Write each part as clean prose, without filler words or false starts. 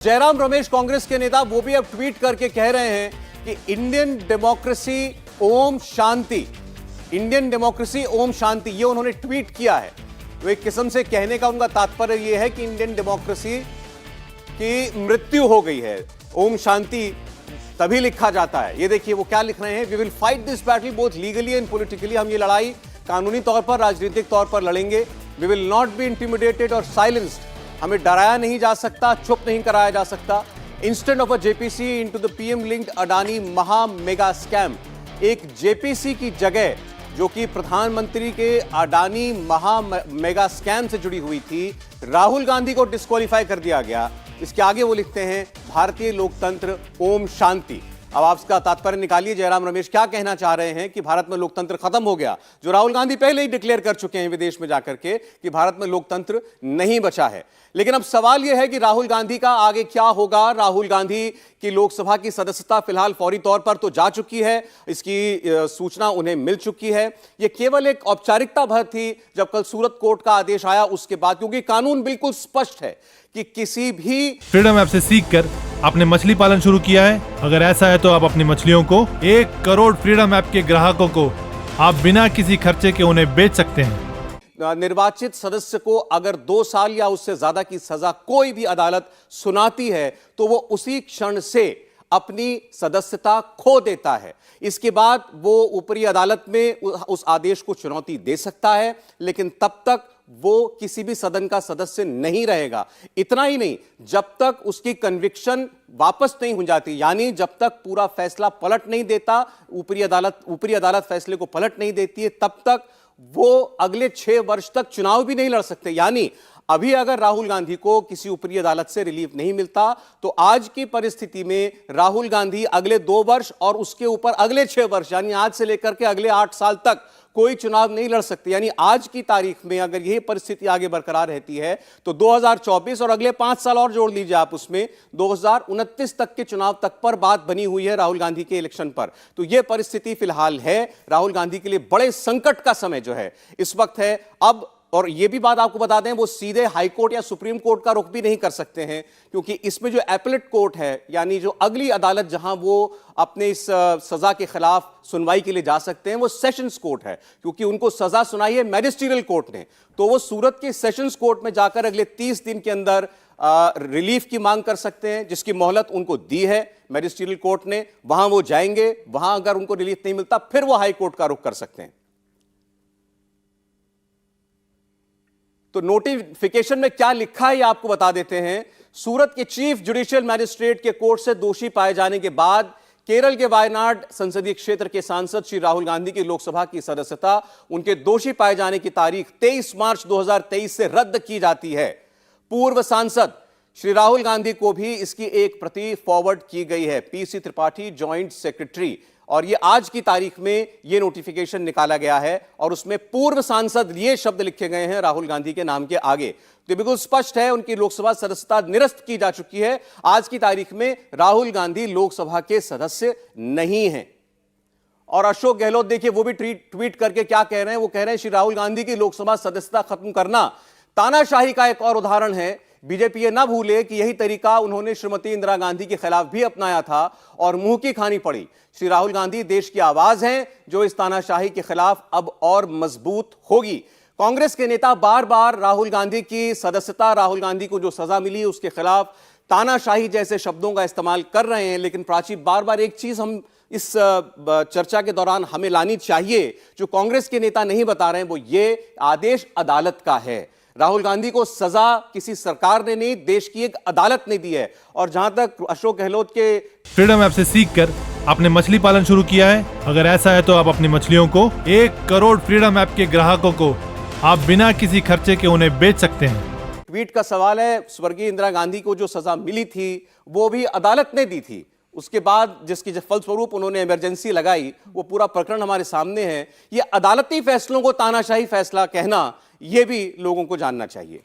जयराम रमेश कांग्रेस के नेता वो भी अब ट्वीट करके कह रहे हैं कि Indian democracy Om Shanti, Indian democracy Om Shanti, ये उन्होंने ट्वीट किया है। तो एक किस्म से कहने का उनका तात्पर्य ये है कि इंडियन डेमोक्रेसी की मृत्यु हो गई है। ओम शांति तभी लिखा जाता है। ये देखिए वो क्या लिख रहे हैं, we will fight this battle both legally and politically. हम ये लड़ाई कानूनी तौर पर, राजनीतिक तौर पर लड़ेंगे। We will not be intimidated और साइलेंस्ड। हमें डराया नहीं जा सकता, चुप नहीं कराया जा सकता। Instant of a JPC into the PM linked Adani महा मेगा स्कैम, एक जेपीसी की जगह जो कि प्रधानमंत्री के अडानी महा मेगा स्कैम से जुड़ी हुई थी, राहुल गांधी को डिस्क्वालीफाई कर दिया गया। इसके आगे वो लिखते हैं भारतीय लोकतंत्र ओम शांति। अब आप इसका तात्पर्य निकालिए, जयराम रमेश क्या कहना चाह रहे हैं कि भारत में लोकतंत्र खत्म हो गया, जो राहुल गांधी पहले ही डिक्लेयर कर चुके हैं विदेश में जाकर के कि भारत में लोकतंत्र नहीं बचा है। लेकिन अब सवाल यह है कि राहुल गांधी का आगे क्या होगा। राहुल गांधी की लोकसभा की सदस्यता फिलहाल फौरी तौर पर तो जा चुकी है, इसकी सूचना उन्हें मिल चुकी है। यह केवल एक औपचारिकता भर थी जब कल सूरत कोर्ट का आदेश आया उसके बाद, क्योंकि कानून बिल्कुल स्पष्ट है कि किसी भी फ्रीडम ऐप से सीखकर आपने मछली पालन शुरू किया है? अगर ऐसा है तो आप अपनी मछलियों को 1 करोड़ फ्रीडम ऐप के ग्राहकों को आप बिना किसी खर्चे के उन्हें बेच सकते हैं। निर्वाचित सदस्य को अगर 2 साल या उससे ज्यादा की सजा कोई भी अदालत सुनाती है तो वो उसी क्षण से अपनी सदस्यता खो देता है। इसके बाद वो ऊपरी अदालत में उस आदेश को चुनौती दे सकता है, लेकिन तब तक वो किसी भी सदन का सदस्य नहीं रहेगा। इतना ही नहीं, जब तक उसकी कन्विक्शन वापस नहीं हो जाती, यानी जब तक पूरा फैसला पलट नहीं देता, ऊपरी अदालत फैसले को पलट नहीं देती है, तब तक वो अगले 6 वर्ष तक चुनाव भी नहीं लड़ सकते। यानी अभी अगर राहुल गांधी को किसी ऊपरी अदालत से रिलीफ नहीं मिलता तो आज की परिस्थिति में राहुल गांधी अगले 2 वर्ष और उसके ऊपर अगले 6 वर्ष, यानी आज से लेकर के अगले 8 साल तक कोई चुनाव नहीं लड़ सकते। यानी आज की तारीख में अगर यही परिस्थिति आगे बरकरार रहती है तो 2024 और अगले 5 साल और जोड़ लीजिए आप, उसमें 2029 तक के चुनाव तक पर बात बनी हुई है राहुल गांधी के इलेक्शन पर। तो यह परिस्थिति फिलहाल है राहुल गांधी के लिए बड़े संकट का समय जो है इस वक्त है। अब और यह भी बात आपको बता दें, वो सीधे हाई कोर्ट या सुप्रीम कोर्ट का रुख भी नहीं कर सकते हैं, क्योंकि इसमें जो एपेलेट कोर्ट है, यानी जो अगली अदालत जहां वो अपने इस सजा के खिलाफ सुनवाई के लिए जा सकते हैं, वो सेशंस कोर्ट है, क्योंकि उनको सजा सुनाई है मैजिस्ट्रियल कोर्ट ने। तो वो सूरत के सेशंस कोर्ट में जाकर अगले 30 दिन के अंदर रिलीफ की मांग कर सकते हैं, जिसकी मोहलत उनको दी है मैजिस्ट्रियल कोर्ट ने। वहां वो जाएंगे, वहां अगर उनको रिलीफ नहीं मिलता फिर वो हाई कोर्ट का रुख कर सकते हैं। तो नोटिफिकेशन में क्या लिखा है ये आपको बता देते हैं। सूरत के चीफ जुडिशियल मैजिस्ट्रेट के कोर्ट से दोषी पाए जाने के बाद केरल के वायनाड संसदीय क्षेत्र के सांसद श्री राहुल गांधी की लोकसभा की सदस्यता उनके दोषी पाए जाने की तारीख 23 मार्च 2023 से रद्द की जाती है। पूर्व सांसद श्री राहुल गांधी को भी इसकी एक प्रति फॉरवर्ड की गई है, पीसी त्रिपाठी जॉइंट सेक्रेटरी, और ये आज की तारीख में ये नोटिफिकेशन निकाला गया है और उसमें पूर्व सांसद ये शब्द लिखे गए हैं राहुल गांधी के नाम के आगे। तो बिल्कुल स्पष्ट है उनकी लोकसभा सदस्यता निरस्त की जा चुकी है। आज की तारीख में राहुल गांधी लोकसभा के सदस्य नहीं हैं। और अशोक गहलोत देखिए वो भी ट्वीट करके क्या कह रहे हैं, वो कह रहे हैं श्री राहुल गांधी की लोकसभा सदस्यता खत्म करना तानाशाही का एक और उदाहरण है। बीजेपी ये ना भूले कि यही तरीका उन्होंने श्रीमती इंदिरा गांधी के खिलाफ भी अपनाया था और मुंह की खानी पड़ी। श्री राहुल गांधी देश की आवाज हैं जो इस तानाशाही के खिलाफ अब और मजबूत होगी। कांग्रेस के नेता बार बार राहुल गांधी की सदस्यता, राहुल गांधी को जो सजा मिली उसके खिलाफ तानाशाही जैसे शब्दों का इस्तेमाल कर रहे हैं। लेकिन प्राची, बार बार एक चीज हम इस चर्चा के दौरान हमें लानी चाहिए जो कांग्रेस के नेता नहीं बता रहे हैं, वो ये आदेश अदालत का है। राहुल गांधी को सजा किसी सरकार ने नहीं, देश की एक अदालत ने दी है। और जहां तक अशोक गहलोत के फ्रीडम ऐप से सीखकर आपने मछली पालन शुरू किया है? अगर ऐसा है तो आप अपनी मछलियों को 1 करोड़ फ्रीडम ऐप के ग्राहकों को आप बिना किसी खर्चे के उन्हें बेच सकते हैं। ट्वीट का सवाल है, स्वर्गीय इंदिरा गांधी को जो सजा मिली थी वो भी अदालत ने दी थी, उसके बाद जिसकी फलस्वरूप उन्होंने इमरजेंसी लगाई, वो पूरा प्रकरण हमारे सामने है। ये अदालती फैसलों को तानाशाही फैसला कहना, यह भी लोगों को जानना चाहिए।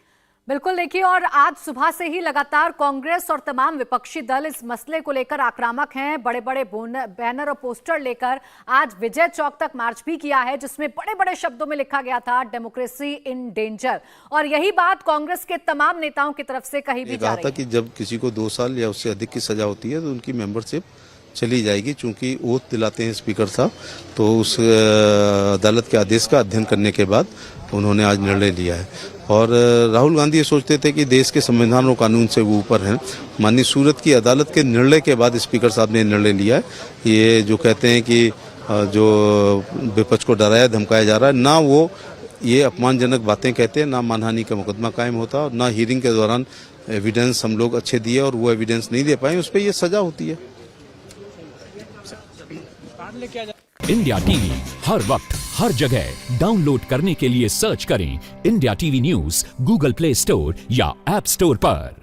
बिल्कुल देखिए, और आज सुबह से ही लगातार कांग्रेस और तमाम विपक्षी दल इस मसले को लेकर आक्रामक हैं। बड़े बड़े बैनर और पोस्टर लेकर आज विजय चौक तक मार्च भी किया है, जिसमें बड़े बड़े शब्दों में लिखा गया था डेमोक्रेसी इन डेंजर। और यही बात कांग्रेस के तमाम नेताओं की तरफ से कही भी जा रही है। कहा था कि जब किसी को 2 साल या उससे अधिक की सजा होती है तो उनकी मेंबरशिप चली जाएगी, चूंकि ओथ दिलाते हैं स्पीकर साहब। तो उस अदालत के आदेश का अध्ययन करने के बाद उन्होंने आज निर्णय लिया है। और राहुल गांधी ये सोचते थे कि देश के संविधान और कानून से वो ऊपर हैं। माननीय सूरत की अदालत के निर्णय के बाद स्पीकर साहब ने निर्णय लिया है। ये जो कहते हैं कि जो विपक्ष को डराया धमकाया जा रहा है, ना वो ये अपमानजनक बातें कहते हैं, ना मानहानि का मुकदमा कायम होता, और ना हियरिंग के दौरान एविडेंस हम लोग अच्छे दिए और वो एविडेंस नहीं दे पाए, उस पर ये सजा होती है। इंडिया टीवी हर वक्त हर जगह डाउनलोड करने के लिए सर्च करें India TV news Google play store या ऐप स्टोर पर।